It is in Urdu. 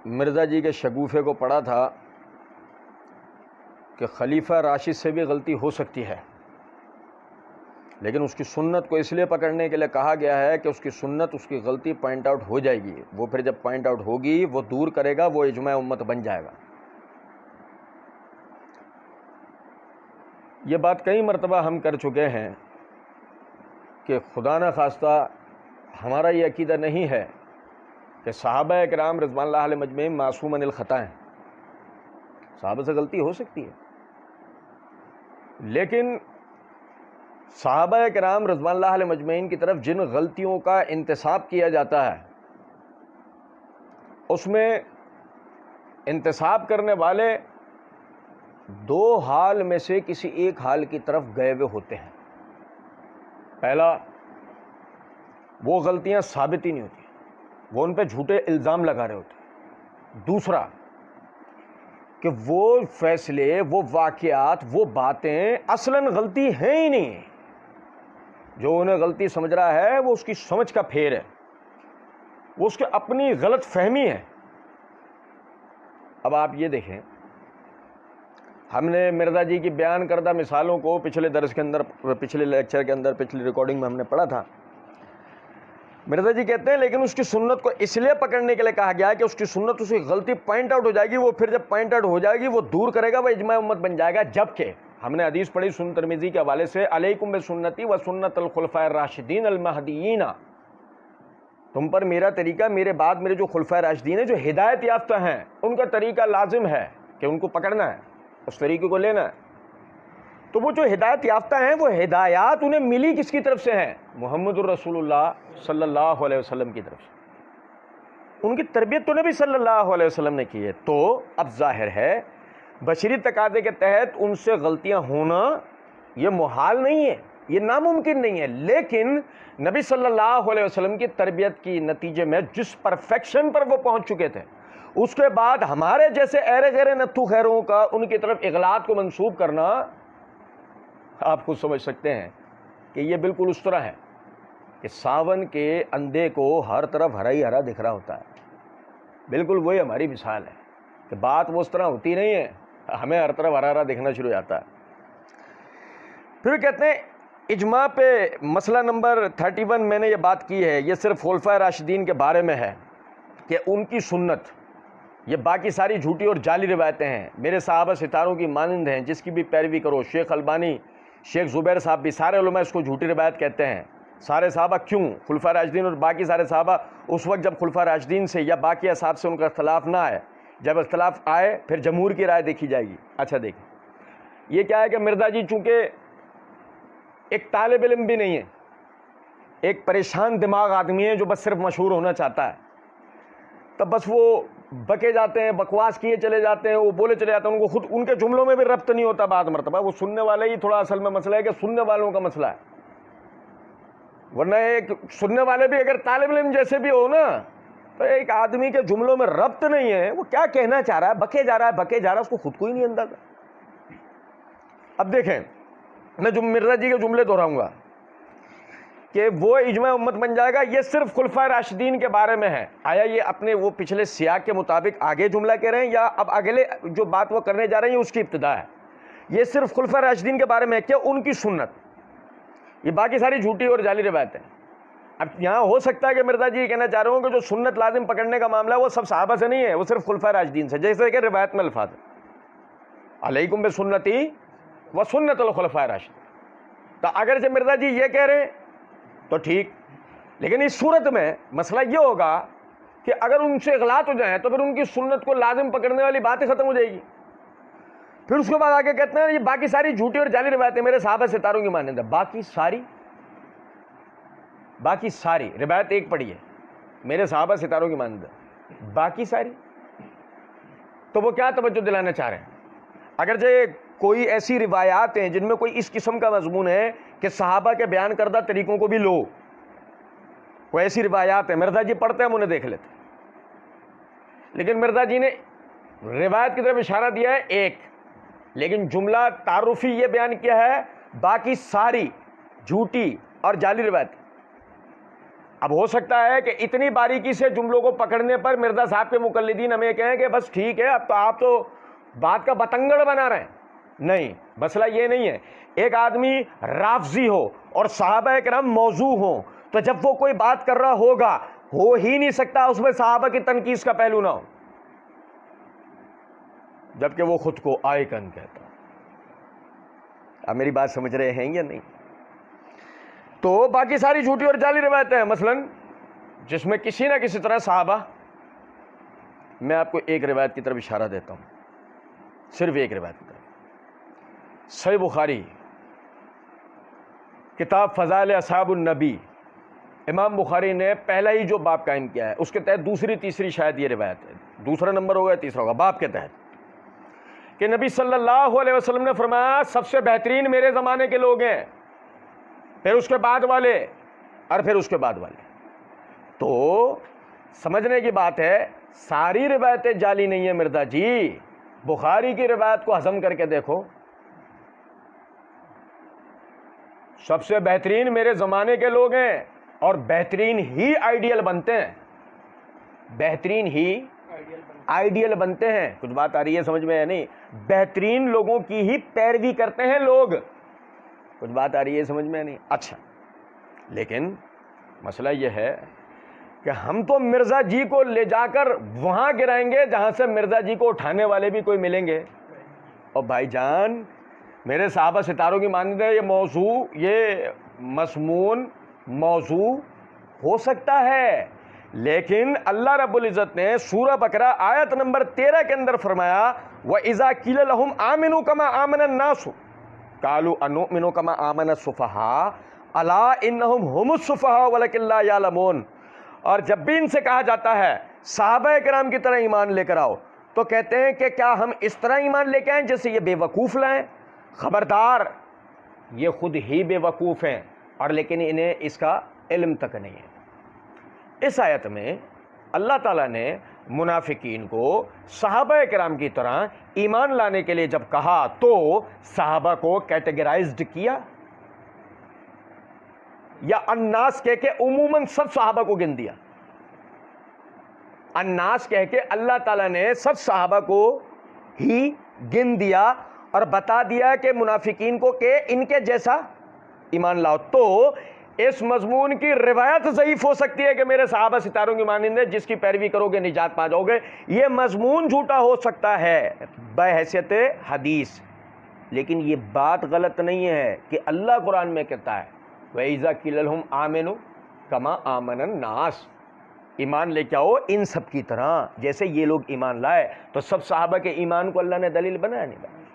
مرزا جی کے شگوفے کو پڑھا تھا کہ خلیفہ راشد سے بھی غلطی ہو سکتی ہے، لیکن اس کی سنت کو اس لیے پکڑنے کے لیے کہا گیا ہے کہ اس کی سنت، اس کی غلطی پوائنٹ آؤٹ ہو جائے گی، وہ پھر جب پوائنٹ آؤٹ ہوگی وہ دور کرے گا، وہ اجماع امت بن جائے گا۔ یہ بات کئی مرتبہ ہم کر چکے ہیں کہ خدا نہ خواستہ ہمارا یہ عقیدہ نہیں ہے کہ صحابہ کرام رضوان اللہ علیہ مجمعین معصوم عن الخطا ہیں۔ صحابہ سے غلطی ہو سکتی ہے، لیکن صحابہ کرام رضوان اللہ علیہ مجمعین کی طرف جن غلطیوں کا انتساب کیا جاتا ہے، اس میں انتساب کرنے والے دو حال میں سے کسی ایک حال کی طرف گئے ہوئے ہوتے ہیں۔ پہلا، وہ غلطیاں ثابت ہی نہیں ہوتی، وہ ان پہ جھوٹے الزام لگا رہے ہوتے ہیں۔ دوسرا کہ وہ فیصلے، وہ واقعات، وہ باتیں اصلاً غلطی ہیں ہی نہیں، جو انہیں غلطی سمجھ رہا ہے وہ اس کی سمجھ کا پھیر ہے، وہ اس کی اپنی غلط فہمی ہے۔ اب آپ یہ دیکھیں، ہم نے مرزا جی کی بیان کردہ مثالوں کو پچھلے درس کے اندر، پچھلے لیکچر کے اندر، پچھلی ریکارڈنگ میں ہم نے پڑھا تھا۔ مرزا جی کہتے ہیں لیکن اس کی سنت کو اس لیے پکڑنے کے لیے کہا گیا ہے کہ اس کی سنت، اس کی غلطی پوائنٹ آؤٹ ہو جائے گی، وہ پھر جب پوائنٹ آؤٹ ہو جائے گی وہ دور کرے گا، وہ اجماع امت بن جائے گا۔ جبکہ ہم نے حدیث پڑھی سنن ترمذی کے حوالے سے، علیکم بسنتی و سنت الخلفاء الراشدین المہدیین، تم پر میرا طریقہ، میرے بعد میرے جو خلفاء راشدین ہیں، جو ہدایت یافتہ ہیں، ان کا طریقہ لازم ہے کہ ان کو پکڑنا ہے، اس طریقے کو لینا ہے۔ تو وہ جو ہدایت یافتہ ہیں، وہ ہدایات انہیں ملی کس کی طرف سے ہیں؟ محمد الرسول اللہ صلی اللہ علیہ وسلم کی طرف سے۔ ان کی تربیت تو نبی صلی اللہ علیہ وسلم نے کی ہے۔ تو اب ظاہر ہے بشری تقاضے کے تحت ان سے غلطیاں ہونا یہ محال نہیں ہے، یہ ناممکن نہیں ہے، لیکن نبی صلی اللہ علیہ وسلم کی تربیت کی نتیجے میں جس پرفیکشن پر وہ پہنچ چکے تھے، اس کے بعد ہمارے جیسے ایرے غیرے نتھو خیروں کا ان کی طرف اغلاط کو منسوب کرنا، آپ خود سمجھ سکتے ہیں کہ یہ بالکل اس طرح ہے کہ ساون کے اندھے کو ہر طرف ہرا ہی ہرا دکھ رہا ہوتا ہے۔ بالکل وہی ہماری مثال ہے کہ بات وہ اس طرح ہوتی نہیں ہے، ہمیں ہر طرف ہرا ہرا دکھنا شروع ہو جاتا ہے۔ پھر کہتے ہیں اجماع پہ مسئلہ نمبر 31 میں نے یہ بات کی ہے، یہ صرف خلفائے راشدین کے بارے میں ہے کہ ان کی سنت، یہ باقی ساری جھوٹی اور جعلی روایتیں ہیں، میرے صحابہ ستاروں کی مانند ہیں، جس کی بھی پیروی کرو۔ شیخ البانی، شیخ زبیر صاحب بھی، سارے علماء اس کو جھوٹی روایت کہتے ہیں۔ سارے صحابہ کیوں؟ خلفائے راشدین اور باقی سارے صحابہ اس وقت جب خلفائے راشدین سے یا باقی اصحاب سے ان کا اختلاف نہ آئے، جب اختلاف آئے پھر جمہور کی رائے دیکھی جائے گی۔ اچھا دیکھیں، یہ کیا ہے کہ مرزا جی چونکہ ایک طالب علم بھی نہیں ہے، ایک پریشان دماغ آدمی ہے جو بس صرف مشہور ہونا چاہتا ہے، تب بس وہ بکے جاتے ہیں، بکواس کیے چلے جاتے ہیں، وہ بولے چلے جاتے ہیں، ان کو خود ان کے جملوں میں بھی ربط نہیں ہوتا۔ بعض مرتبہ وہ سننے والے ہی تھوڑا اصل میں مسئلہ ہے کہ سننے والوں کا مسئلہ ہے، ورنہ ایک سننے والے بھی اگر طالب علم جیسے بھی ہو نا، تو ایک آدمی کے جملوں میں ربط نہیں ہے، وہ کیا کہنا چاہ رہا ہے، بکے جا رہا ہے بکے جا رہا ہے، اس کو خود کو ہی نہیں اندازہ۔ اب دیکھیں، میں مرزا جی کے جملے دہراؤں گا کہ وہ اجماع امت بن جائے گا، یہ صرف خلفائے راشدین کے بارے میں ہے۔ آیا یہ اپنے وہ پچھلے سیاق کے مطابق آگے جملہ کہہ رہے ہیں یا اب اگلے جو بات وہ کرنے جا رہے ہیں اس کی ابتدا ہے؟ یہ صرف خلفائے راشدین کے بارے میں ہے کہ ان کی سنت، یہ باقی ساری جھوٹی اور جعلی روایتیں۔ اب یہاں ہو سکتا ہے کہ مرزا جی یہ کہنا چاہ رہے ہوں کہ جو سنت لازم پکڑنے کا معاملہ ہے وہ سب صحابہ سے نہیں ہے، وہ صرف خلفائے راشدین سے، جیسے کہ روایت میں الفاظ ہے علیکم بسنتی و سنت الخلفاء الراشدین۔ تو اگرچہ مرزا جی یہ کہہ رہے ہیں تو ٹھیک، لیکن اس صورت میں مسئلہ یہ ہوگا کہ اگر ان سے اغلاط ہو جائیں تو پھر ان کی سنت کو لازم پکڑنے والی بات ہی ختم ہو جائے گی۔ پھر اس کے بعد آگے کہتے ہیں یہ باقی ساری جھوٹی اور جعلی روایتیں میرے صحابہ ستاروں کی مانند ہے۔ باقی ساری روایت ایک پڑھی ہے، میرے صحابہ ستاروں کی مانند ہے، باقی ساری، تو وہ کیا توجہ دلانا چاہ رہے ہیں؟ اگرچہ کوئی ایسی روایات ہیں جن میں کوئی اس قسم کا مضمون ہے کہ صحابہ کے بیان کردہ طریقوں کو بھی لو، کوئی ایسی روایات ہیں، مرزا جی پڑھتے ہیں ہم انہیں دیکھ لیتے ہیں، لیکن مرزا جی نے روایت کی طرف اشارہ دیا ہے ایک، لیکن جملہ تعارفی یہ بیان کیا ہے باقی ساری جھوٹی اور جعلی روایت۔ اب ہو سکتا ہے کہ اتنی باریکی سے جملوں کو پکڑنے پر مرزا صاحب کے مقلدین ہمیں کہیں کہ بس ٹھیک ہے، اب تو آپ تو بات کا بتنگڑ بنا رہے ہیں. نہیں، مسئلہ یہ نہیں ہے. ایک آدمی رافضی ہو اور صحابہ کرام موضوع ہوں تو جب وہ کوئی بات کر رہا ہوگا، ہو ہی نہیں سکتا اس میں صحابہ کی تنقید کا پہلو نہ ہو، جبکہ وہ خود کو آئیکن کہتا. آپ میری بات سمجھ رہے ہیں یا نہیں؟ تو باقی ساری جھوٹی اور جعلی روایتیں ہیں، مثلا جس میں کسی نہ کسی طرح صحابہ، میں آپ کو ایک روایت کی طرف اشارہ دیتا ہوں، صرف ایک روایت کی طرف. صحیح بخاری کتاب فضائل اصحاب النبی، امام بخاری نے پہلا ہی جو باب قائم کیا ہے اس کے تحت دوسری تیسری شاید یہ روایت ہے، دوسرا نمبر ہوگا تیسرا ہوگا باب کے تحت، کہ نبی صلی اللہ علیہ وسلم نے فرمایا سب سے بہترین میرے زمانے کے لوگ ہیں، پھر اس کے بعد والے، اور پھر اس کے بعد والے. تو سمجھنے کی بات ہے، ساری روایتیں جعلی نہیں ہیں مرزا جی. بخاری کی روایت کو ہضم کر کے دیکھو، سب سے بہترین میرے زمانے کے لوگ ہیں، اور بہترین ہی آئیڈیل بنتے ہیں، بہترین ہی آئیڈیل بنتے ہیں. کچھ بات آ رہی ہے سمجھ میں ہے نہیں؟ بہترین لوگوں کی ہی پیروی کرتے ہیں لوگ. کچھ بات آ رہی ہے سمجھ میں نہیں؟ اچھا، لیکن مسئلہ یہ ہے کہ ہم تو مرزا جی کو لے جا کر وہاں گرائیں گے جہاں سے مرزا جی کو اٹھانے والے بھی کوئی ملیں گے. اور بھائی جان، میرے صحابہ ستاروں کی مانند ہے، یہ موضوع، یہ مضمون موضوع ہو سکتا ہے، لیکن اللہ رب العزت نے سورہ بقرہ آیت نمبر 13 کے اندر فرمایا وَإِذَا قِيلَ لَهُمْ آمِنُوا كَمَا آمَنَ النَّاسُ قَالُوا أَنُؤْمِنُ كَمَا آمَنَ السُّفَهَاءُ أَلَا إِنَّهُمْ هُمُ السُّفَهَاءُ وَلَكِنْ لَا يَعْلَمُونَ. اور جب بھی ان سے کہا جاتا ہے صحابہ کرام کی طرح ایمان لے کر آؤ، تو کہتے ہیں کہ کیا ہم اس طرح ایمان لے کے آئیں جیسے یہ بے وقوف لائیں؟ خبردار، یہ خود ہی بے وقوف ہیں، اور لیکن انہیں اس کا علم تک نہیں ہے. اس آیت میں اللہ تعالیٰ نے منافقین کو صحابہ کرام کی طرح ایمان لانے کے لیے جب کہا تو صحابہ کو کیٹیگرائزڈ کیا، یا الناس کہہ کے عموماً سب صحابہ کو گن دیا؟ الناس کہہ کے اللہ تعالیٰ نے سب صحابہ کو ہی گن دیا اور بتا دیا کہ منافقین کو کہ ان کے جیسا ایمان لاؤ. تو اس مضمون کی روایت ضعیف ہو سکتی ہے کہ میرے صحابہ ستاروں کی مانند ہے، جس کی پیروی کرو گے نجات پا جاؤ گے. یہ مضمون جھوٹا ہو سکتا ہے بحیثیت حدیث، لیکن یہ بات غلط نہیں ہے کہ اللہ قرآن میں کہتا ہے وَإِذَا قِيلَ لَهُمْ آمِنُوا كَمَا آمَنَ النَّاسُ، ایمان لے کے آؤ ان سب کی طرح جیسے یہ لوگ ایمان لائے. تو سب صحابہ کے ایمان کو اللہ نے دلیل بنایا نہیں بنایا؟